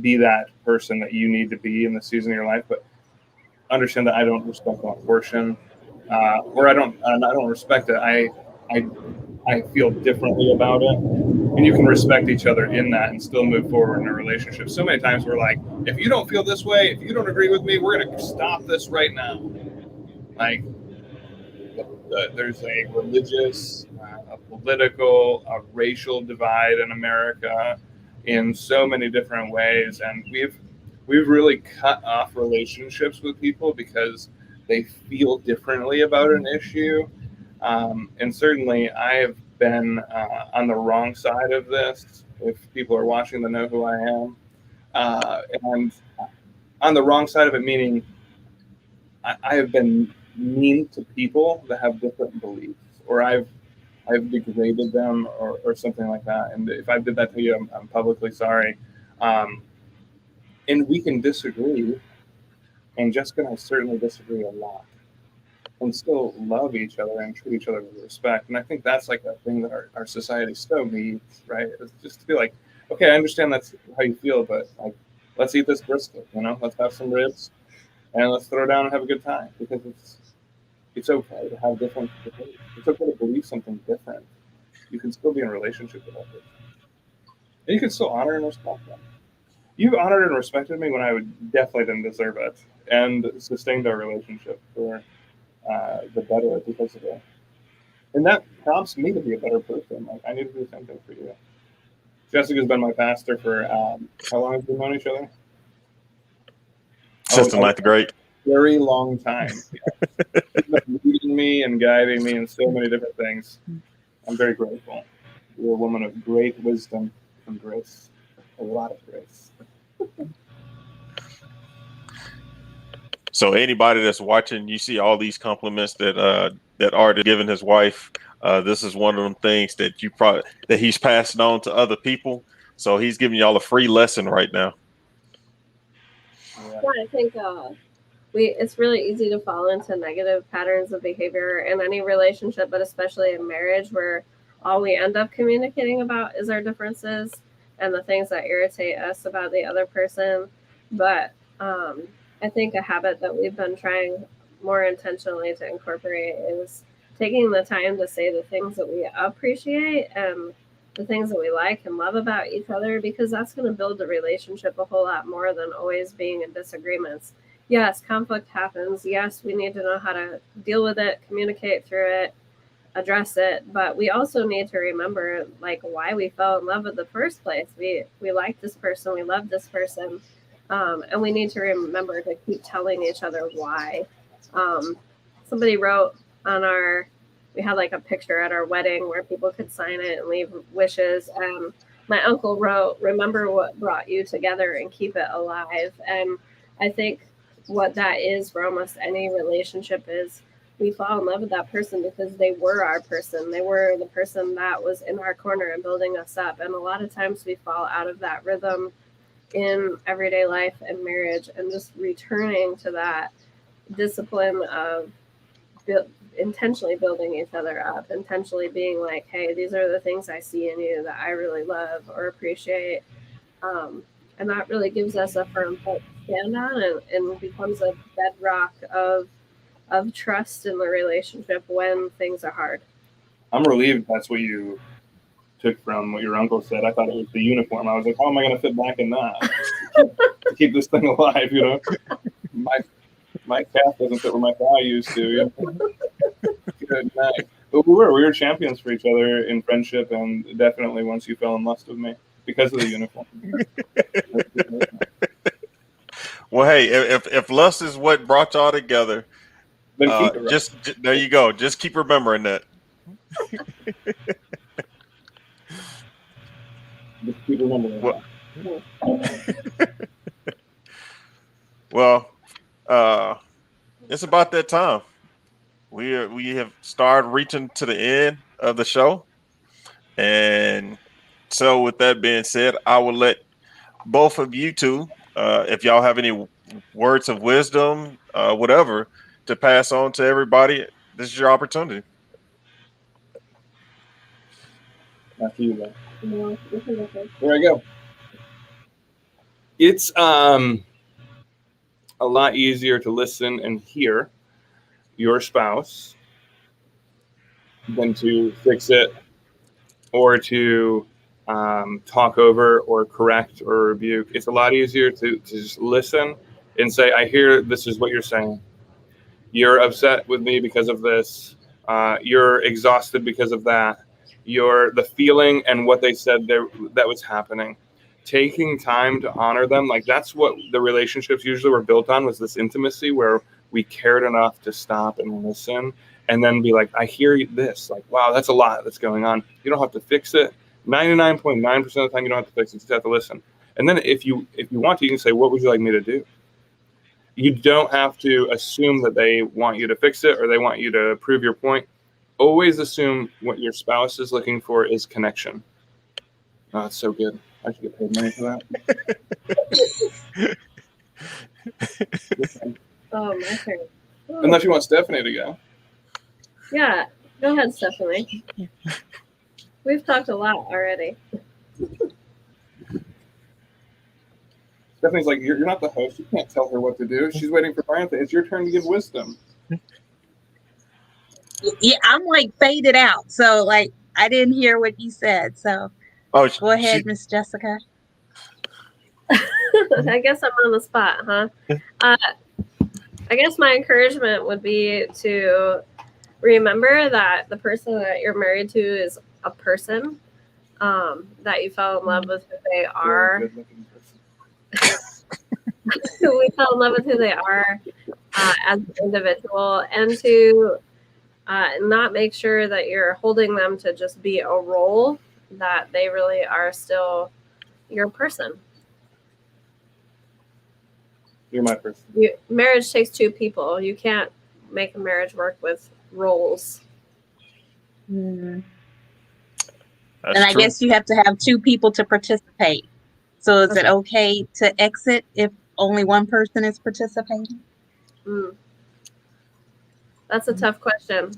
be that person that you need to be in the season of your life, but understand that I don't respect that portion, or I don't respect it. I feel differently about it, and you can respect each other in that and still move forward in a relationship. So many times we're like, if you don't feel this way, if you don't agree with me, we're going to stop this right now. Like, there's a religious, a political, a racial divide in America in so many different ways, and we've really cut off relationships with people because they feel differently about an issue. And certainly, I have been on the wrong side of this. If people are watching, they know who I am. And on the wrong side of it, meaning I have been mean to people that have different beliefs, or I've degraded them, or something like that. And if I did that to you, I'm publicly sorry. And we can disagree, and Jessica and I certainly disagree a lot, and still love each other and treat each other with respect. And I think that's like a thing that our society so needs, right? It's just to be like, okay, I understand that's how you feel, but like, let's eat this brisket, let's have some ribs, and let's throw down and have a good time, because it's okay to have different beliefs. It's okay to believe something different. You can still be in a relationship with others, and you can still honor and respect them. You honored and respected me when I definitely didn't deserve it, and sustained our relationship for the better because of it. And that prompts me to be a better person. Like, I need to do the same thing for you. Jessica's been my pastor for how long have we known each other? Since the ninth grade. Very long time. Yeah. She's been leading me and guiding me in so many different things. I'm very grateful. You're a woman of great wisdom and grace. A lot of grace. So anybody that's watching, you see all these compliments that Art is giving his wife. This is one of them things that that he's passing on to other people. So he's giving y'all a free lesson right now. Yeah, I think it's really easy to fall into negative patterns of behavior in any relationship, but especially in marriage, where all we end up communicating about is our differences and the things that irritate us about the other person. But I think a habit that we've been trying more intentionally to incorporate is taking the time to say the things that we appreciate and the things that we like and love about each other, because that's going to build the relationship a whole lot more than always being in disagreements. Yes, conflict happens. Yes, we need to know how to deal with it, communicate through it, address it. But we also need to remember, like, why we fell in love in the first place. We like this person. We love this person. And we need to remember to keep telling each other why. Somebody wrote on our we had like a picture at our wedding where people could sign it and leave wishes. My uncle wrote, "Remember what brought you together and keep it alive." And I think what that is for almost any relationship is we fall in love with that person because they were our person. They were the person that was in our corner and building us up. And a lot of times we fall out of that rhythm in everyday life and marriage, and just returning to that discipline of intentionally building each other up, intentionally being like, hey, these are the things I see in you that I really love or appreciate. And that really gives us a firm foot to stand on, and becomes a bedrock of trust in the relationship when things are hard. I'm relieved that's what you took from what your uncle said. I thought it was the uniform. I was like, how am I going to fit back in that to keep this thing alive? You know, my calf doesn't fit where my thigh used to. You know? Good night. But we were champions for each other in friendship, and definitely once you fell in lust with me because of the uniform. Well, hey, if lust is what brought y'all together, Then keep it, right? there you go. Just keep remembering that. Just keep remembering that. Well, it's about that time. We have started reaching to the end of the show, and so with that being said, I will let both of you two, if y'all have any words of wisdom, whatever, to pass on to everybody. This is your opportunity. After you, though. There I go. It's a lot easier to listen and hear your spouse than to fix it or to talk over or correct or rebuke. It's a lot easier to just listen and say, I hear this is what you're saying. You're upset with me because of this. You're exhausted because of that. You're the feeling and what they said there that was happening. Taking time to honor them, like that's what the relationships usually were built on, was this intimacy where we cared enough to stop and listen and then be like, I hear this. Like, wow, that's a lot that's going on. You don't have to fix it. 99.9% of the time you don't have to fix it. You just have to listen. And then if you want to, you can say, what would you like me to do? You don't have to assume that they want you to fix it or they want you to prove your point. Always assume what your spouse is looking for is connection. Oh, it's so good. I should get paid money for that. Oh, my turn. Oh. Unless you want Stephanie to go. Yeah, go ahead, Stephanie. We've talked a lot already. Stephanie's like, you're not the host. You can't tell her what to do. She's waiting for Brian. It's your turn to give wisdom. Yeah, I'm like faded out. So like I didn't hear what you said. So go ahead, Miss Jessica. I guess I'm on the spot, huh? I guess my encouragement would be to remember that the person that you're married to is a person, that you fell in love with who they are. We fell in love with who they are as an individual, and to not make sure that you're holding them to just be a role, that they really are still your person. You're my person. Marriage takes two people. You can't make a marriage work with roles. And I guess you have to have two people to participate. So is it okay to exit if only one person is participating? That's a tough question.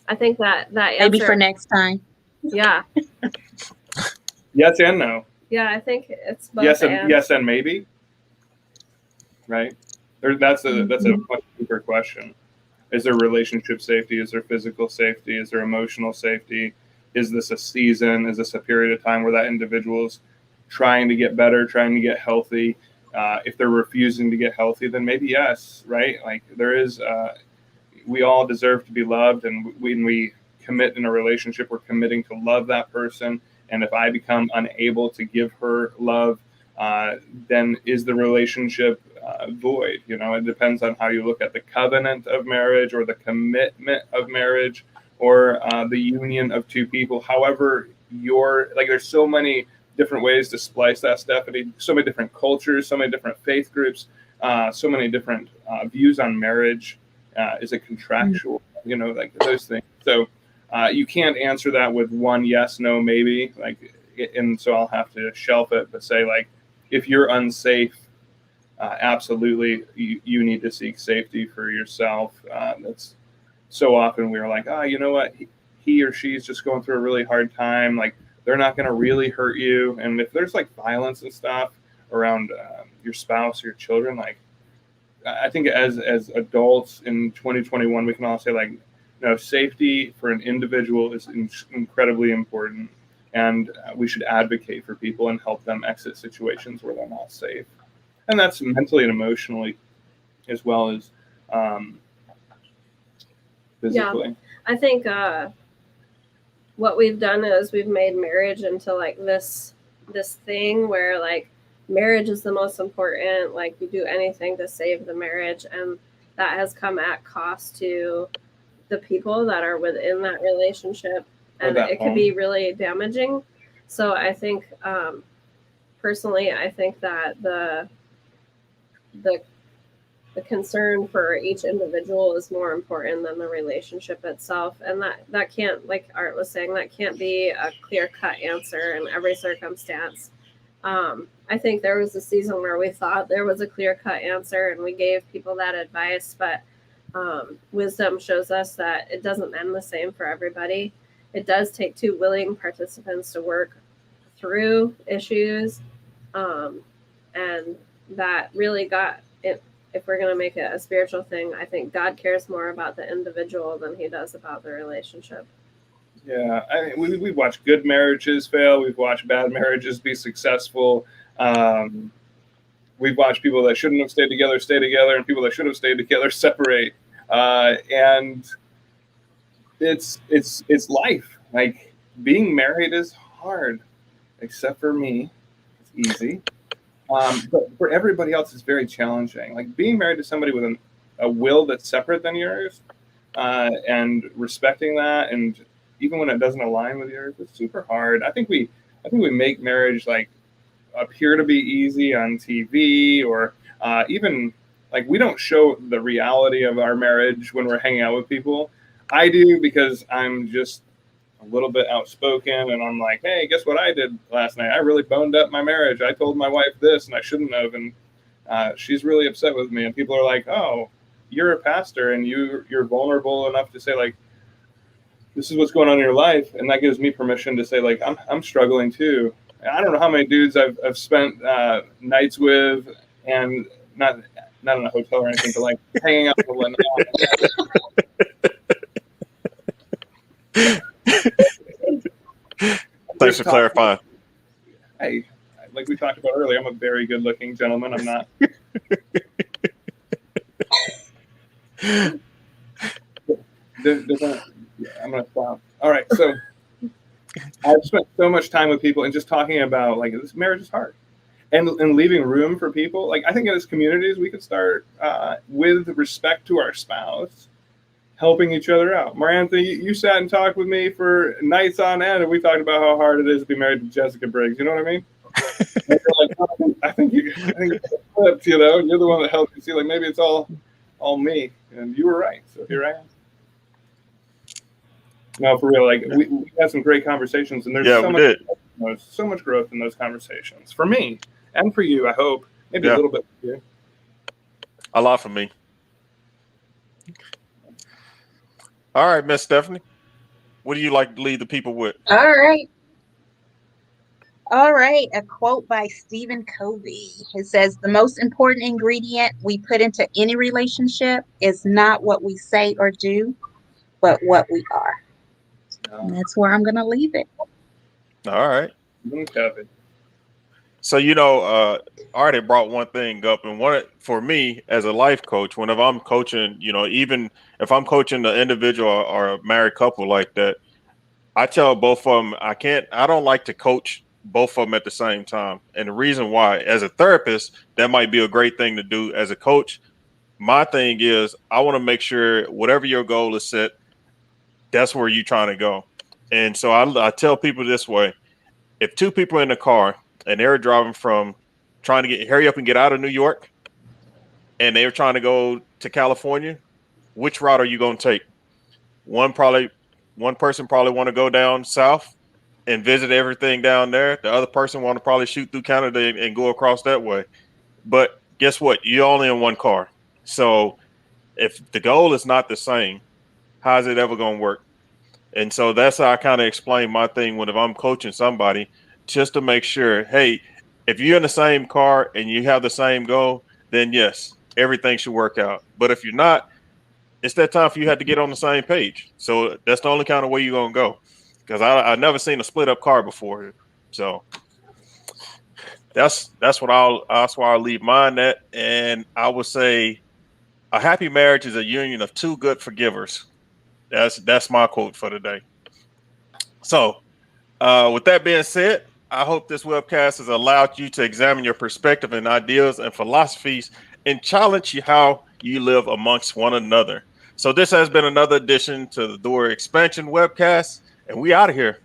I think that answer, maybe for next time. Yeah. Yes and no. Yeah, I think it's both. Yes and maybe. Right. That's a much deeper question. Is there relationship safety? Is there physical safety? Is there emotional safety? Is this a season? Is this a period of time where that individual's trying to get better, trying to get healthy? If they're refusing to get healthy, then maybe yes, right? Like there is, we all deserve to be loved. And when we commit in a relationship, we're committing to love that person. And if I become unable to give her love, then is the relationship void. You know, it depends on how you look at the covenant of marriage or the commitment of marriage or the union of two people. However, there's so many different ways to splice that, Stephanie. So many different cultures, so many different faith groups, so many different views on marriage. Is it contractual? You know, like those things. So you can't answer that with one yes, no, maybe. And so I'll have to shelf it, but say, like, if you're unsafe, absolutely, you need to seek safety for yourself. That's so often we're like, you know what, he or she's just going through a really hard time. Like, they're not going to really hurt you. And if there's like violence and stuff around your spouse or your children, like, I think as adults in 2021, we can all say, like, no, safety for an individual is incredibly important, and we should advocate for people and help them exit situations where they're not safe. And that's mentally and emotionally, as well as physically. Yeah, I think what we've done is we've made marriage into like this thing where, like, marriage is the most important. Like, you do anything to save the marriage, and that has come at cost to the people that are within that relationship, and it could be really damaging. So I think, personally, I think that the concern for each individual is more important than the relationship itself. And that can't, like Art was saying, that can't be a clear-cut answer in every circumstance. I think there was a season where we thought there was a clear-cut answer and we gave people that advice, but wisdom shows us that it doesn't end the same for everybody. It does take two willing participants to work through issues, and that really got it. If we're going to make it a spiritual thing, I think God cares more about the individual than he does about the relationship. Yeah, we've watched good marriages fail. We've watched bad marriages be successful. We've watched people that shouldn't have stayed together stay together, and people that should have stayed together separate. And it's life. Like, being married is hard, except for me. It's easy. But for everybody else, it's very challenging. Like, being married to somebody with a will that's separate than yours, and respecting that, and even when it doesn't align with yours, it's super hard. I think we make marriage like appear to be easy on TV, or even like we don't show the reality of our marriage when we're hanging out with people. I do, because I'm just a little bit outspoken, and I'm like, hey, guess what I did last night? I really boned up my marriage. I told my wife this and I shouldn't have, and she's really upset with me. And people are like, oh, you're a pastor and you're vulnerable enough to say, like, this is what's going on in your life, and that gives me permission to say, like, I'm struggling too. And I don't know how many dudes I've spent nights with, and not in a hotel or anything, but like hanging out with them. Thanks for clarifying. Hey, like we talked about earlier, I'm a very good-looking gentleman. I'm not. I'm gonna stop. All right, so I've spent so much time with people and just talking about, like, this marriage is hard, and leaving room for people. Like, I think as communities, we could start with respect to our spouse, helping each other out. Marantha, you sat and talked with me for nights on end, and we talked about how hard it is to be married to Jessica Briggs. You know what I mean? And you're like, oh, I think it's flipped. You know, you're the one that helped me see, like, maybe it's all me, and you were right. So here I am. No, for real. Like, we had some great conversations, and there's so much growth in those conversations for me and for you. I hope maybe a little bit for you. A lot for me. All right, Miss Stephanie, what do you like to leave the people with? All right. A quote by Stephen Covey. It says, the most important ingredient we put into any relationship is not what we say or do, but what we are. And that's where I'm going to leave it. All right. Okay. So, you know, I already brought one thing up, and for me as a life coach, whenever I'm coaching, you know, even if I'm coaching the individual or a married couple like that, I tell both of them, I don't like to coach both of them at the same time. And the reason why, as a therapist, that might be a great thing to do. As a coach, my thing is I want to make sure whatever your goal is set, that's where you're trying to go. And so I tell people this way: if two people are in the car and they're driving from trying to hurry up and get out of New York, and they're trying to go to California, which route are you going to take? One person probably want to go down south and visit everything down there. The other person want to probably shoot through Canada and go across that way. But guess what? You're only in one car. So if the goal is not the same, how's it ever going to work? And so that's how I kind of explain my thing if I'm coaching somebody, just to make sure, hey, if you're in the same car and you have the same goal, then yes, everything should work out. But if you're not, it's that time for you have to get on the same page. So that's the only kind of way you're going to go. Because I never seen a split up car before. So that's why I'll leave mine at. And I would say a happy marriage is a union of two good forgivers. That's my quote for today. So with that being said, I hope this webcast has allowed you to examine your perspective and ideas and philosophies and challenge you how you live amongst one another. So this has been another edition to the Door Expansion webcast, and we out of here.